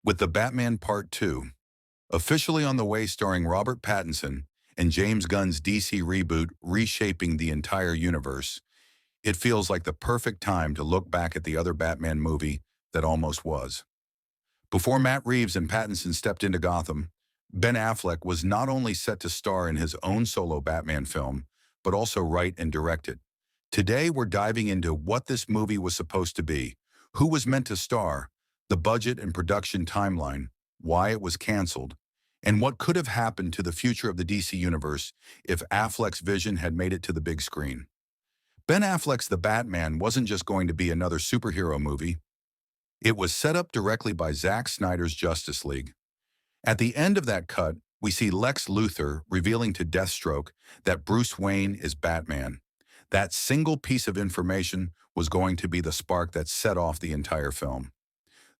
With The Batman Part 2 officially on the way, starring Robert Pattinson and James Gunn's DC reboot reshaping the entire universe, it feels like the perfect time to look back at the other Batman movie that almost was. Before Matt Reeves and Pattinson stepped into Gotham, Ben Affleck was not only set to star in his own solo Batman film, but also write and direct it. Today, we're diving into what this movie was supposed to be, who was meant to star, the budget and production timeline, why it was canceled, and what could have happened to the future of the DC Universe if Affleck's vision had made it to the big screen. Ben Affleck's The Batman wasn't just going to be another superhero movie. It was set up directly by Zack Snyder's Justice League. At the end of that cut, we see Lex Luthor revealing to Deathstroke that Bruce Wayne is Batman. That single piece of information was going to be the spark that set off the entire film.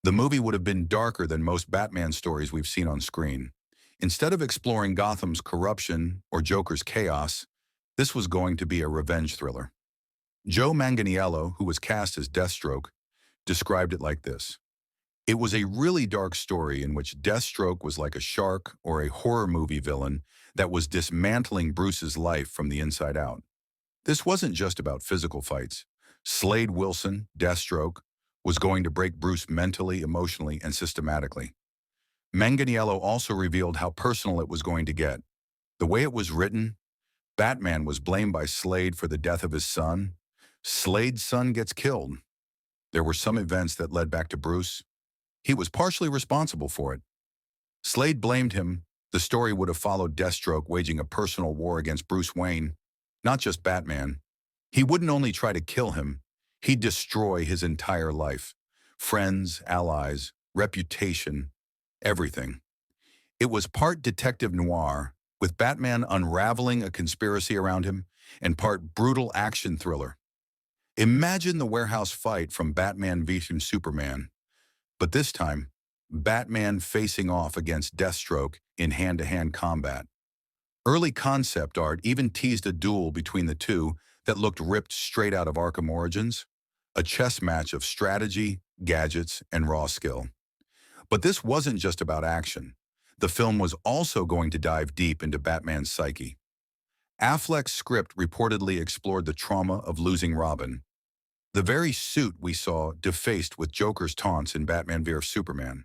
The movie would have been darker than most Batman stories we've seen on screen. Instead of exploring Gotham's corruption or Joker's chaos, this was going to be a revenge thriller. Joe Manganiello, who was cast as Deathstroke, described it like this. It was a really dark story in which Deathstroke was like a shark or a horror movie villain that was dismantling Bruce's life from the inside out. This wasn't just about physical fights. Slade Wilson, Deathstroke, was going to break Bruce mentally, emotionally, and systematically. Manganiello also revealed how personal it was going to get. The way it was written, Batman was blamed by Slade for the death of his son. Slade's son gets killed. There were some events that led back to Bruce. He was partially responsible for it. Slade blamed him. The story would have followed Deathstroke waging a personal war against Bruce Wayne, not just Batman. He wouldn't only try to kill him, he'd destroy his entire life. Friends, allies, reputation, everything. It was part detective noir, with Batman unraveling a conspiracy around him, and part brutal action thriller. Imagine the warehouse fight from Batman v Superman. But this time, Batman facing off against Deathstroke in hand-to-hand combat. Early concept art even teased a duel between the two that looked ripped straight out of Arkham Origins, a chess match of strategy, gadgets, and raw skill. But this wasn't just about action. The film was also going to dive deep into Batman's psyche. Affleck's script reportedly explored the trauma of losing Robin, the very suit we saw defaced with Joker's taunts in Batman v Superman.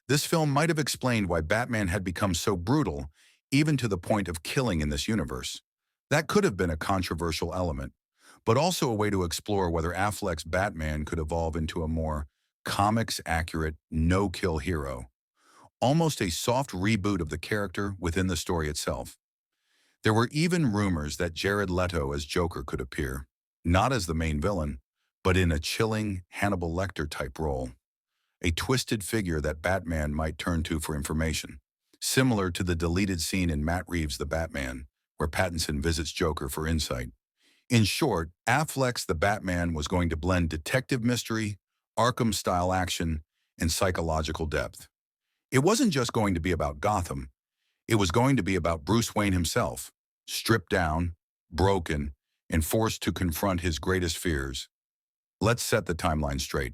This film might have explained why Batman had become so brutal, even to the point of killing in this universe. That could have been a controversial element, but also a way to explore whether Affleck's Batman could evolve into a more comics-accurate, no-kill hero. Almost a soft reboot of the character within the story itself. There were even rumors that Jared Leto as Joker could appear, not as the main villain, but in a chilling Hannibal Lecter-type role. A twisted figure that Batman might turn to for information, similar to the deleted scene in Matt Reeves' The Batman, where Pattinson visits Joker for insight. In short, Affleck's The Batman was going to blend detective mystery, Arkham-style action, and psychological depth. It wasn't just going to be about Gotham. It was going to be about Bruce Wayne himself, stripped down, broken, and forced to confront his greatest fears. Let's set the timeline straight.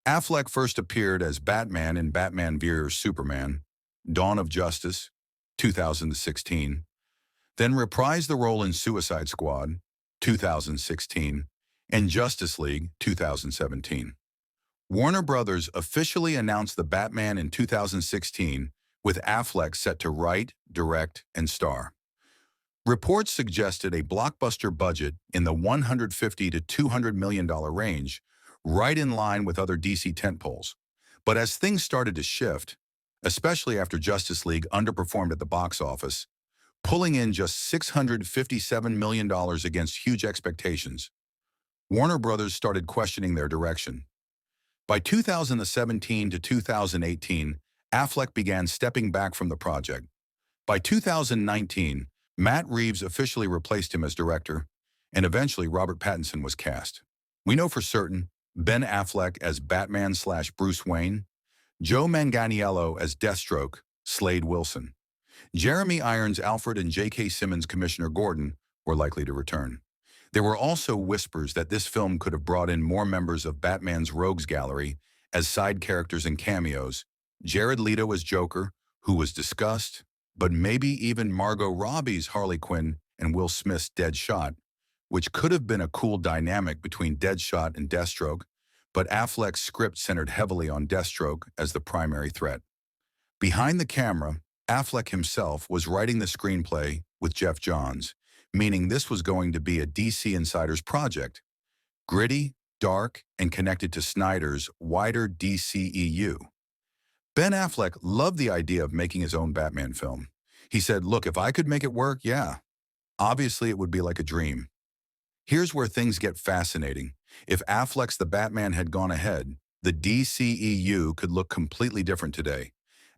Affleck first appeared as Batman in Batman v Superman, Dawn of Justice, 2016, then reprised the role in Suicide Squad, 2016, and Justice League, 2017. Warner Brothers officially announced The Batman in 2016, with Affleck set to write, direct, and star. Reports suggested a blockbuster budget in the $150 to $200 million range, right in line with other DC tentpoles. But as things started to shift, especially after Justice League underperformed at the box office, pulling in just $657 million against huge expectations, Warner Brothers started questioning their direction. By 2017 to 2018, Affleck began stepping back from the project. By 2019, Matt Reeves officially replaced him as director, and eventually Robert Pattinson was cast. We know for certain Ben Affleck as Batman/Bruce Wayne, Joe Manganiello as Deathstroke, Slade Wilson. Jeremy Irons Alfred and J.K. Simmons Commissioner Gordon were likely to return. There were also whispers that this film could have brought in more members of Batman's Rogues Gallery as side characters and cameos, Jared Leto as Joker, who was discussed, but maybe even Margot Robbie's Harley Quinn and Will Smith's Deadshot, which could have been a cool dynamic between Deadshot and Deathstroke, but Affleck's script centered heavily on Deathstroke as the primary threat. Behind the camera, Affleck himself was writing the screenplay with Jeff Johns, meaning this was going to be a DC Insider's project. Gritty, dark, and connected to Snyder's wider DCEU. Ben Affleck loved the idea of making his own Batman film. He said, look, if I could make it work, yeah. Obviously, it would be like a dream. Here's where things get fascinating. If Affleck's The Batman had gone ahead, the DCEU could look completely different today.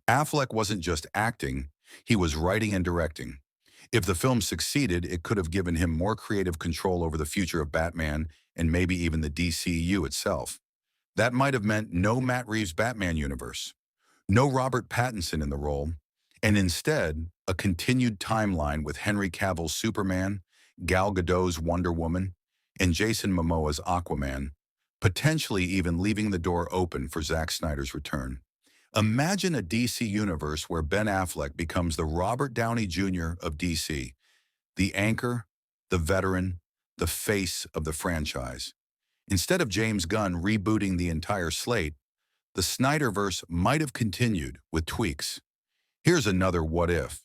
Affleck wasn't just acting, he was writing and directing. If the film succeeded, it could have given him more creative control over the future of Batman and maybe even the DCEU itself. That might have meant no Matt Reeves' Batman universe, no Robert Pattinson in the role, and instead, a continued timeline with Henry Cavill's Superman, Gal Gadot's Wonder Woman, and Jason Momoa's Aquaman, potentially even leaving the door open for Zack Snyder's return. Imagine a DC universe where Ben Affleck becomes the Robert Downey Jr. of DC, the anchor, the veteran, the face of the franchise. Instead of James Gunn rebooting the entire slate, the Snyderverse might have continued with tweaks. Here's another what if.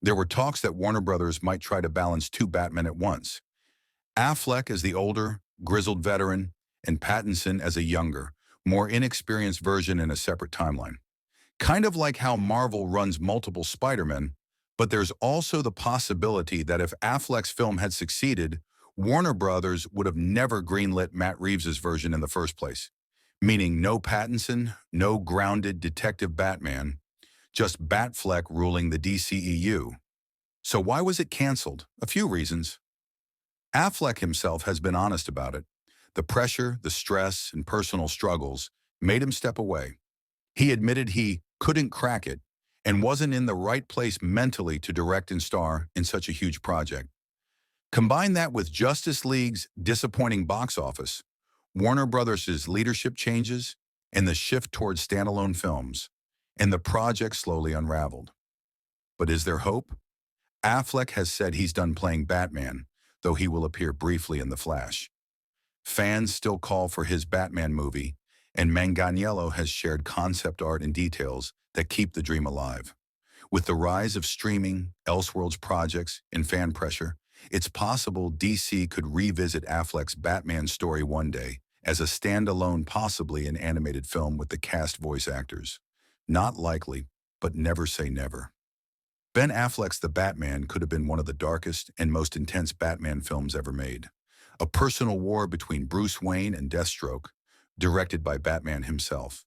There were talks that Warner Brothers might try to balance two Batmen at once. Affleck as the older, grizzled veteran, and Pattinson as a younger, more inexperienced version in a separate timeline. Kind of like how Marvel runs multiple Spider-Men, but there's also the possibility that if Affleck's film had succeeded, Warner Brothers would have never greenlit Matt Reeves' version in the first place. Meaning no Pattinson, no grounded detective Batman, just Batfleck ruling the DCEU. So why was it canceled? A few reasons. Affleck himself has been honest about it. The pressure, the stress, and personal struggles made him step away. He admitted he couldn't crack it and wasn't in the right place mentally to direct and star in such a huge project. Combine that with Justice League's disappointing box office, Warner Brothers' leadership changes, and the shift towards standalone films, and the project slowly unraveled. But is there hope? Affleck has said he's done playing Batman, though he will appear briefly in The Flash. Fans still call for his Batman movie, and Manganiello has shared concept art and details that keep the dream alive. With the rise of streaming, Elseworlds projects, and fan pressure, it's possible DC could revisit Affleck's Batman story one day as a standalone, possibly an animated film with the cast voice actors. Not likely, but never say never. Ben Affleck's The Batman could have been one of the darkest and most intense Batman films ever made. A personal war between Bruce Wayne and Deathstroke, directed by Batman himself.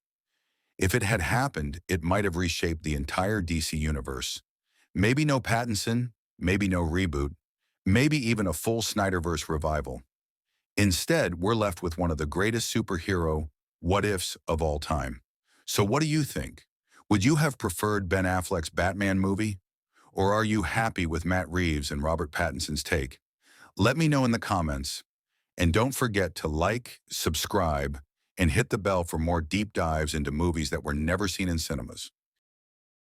If it had happened, it might have reshaped the entire DC universe. Maybe no Pattinson, maybe no reboot, maybe even a full Snyderverse revival. Instead, we're left with one of the greatest superhero what-ifs of all time. So what do you think? Would you have preferred Ben Affleck's Batman movie? Or are you happy with Matt Reeves and Robert Pattinson's take? Let me know in the comments. And don't forget to like, subscribe, and hit the bell for more deep dives into movies that were never seen in cinemas.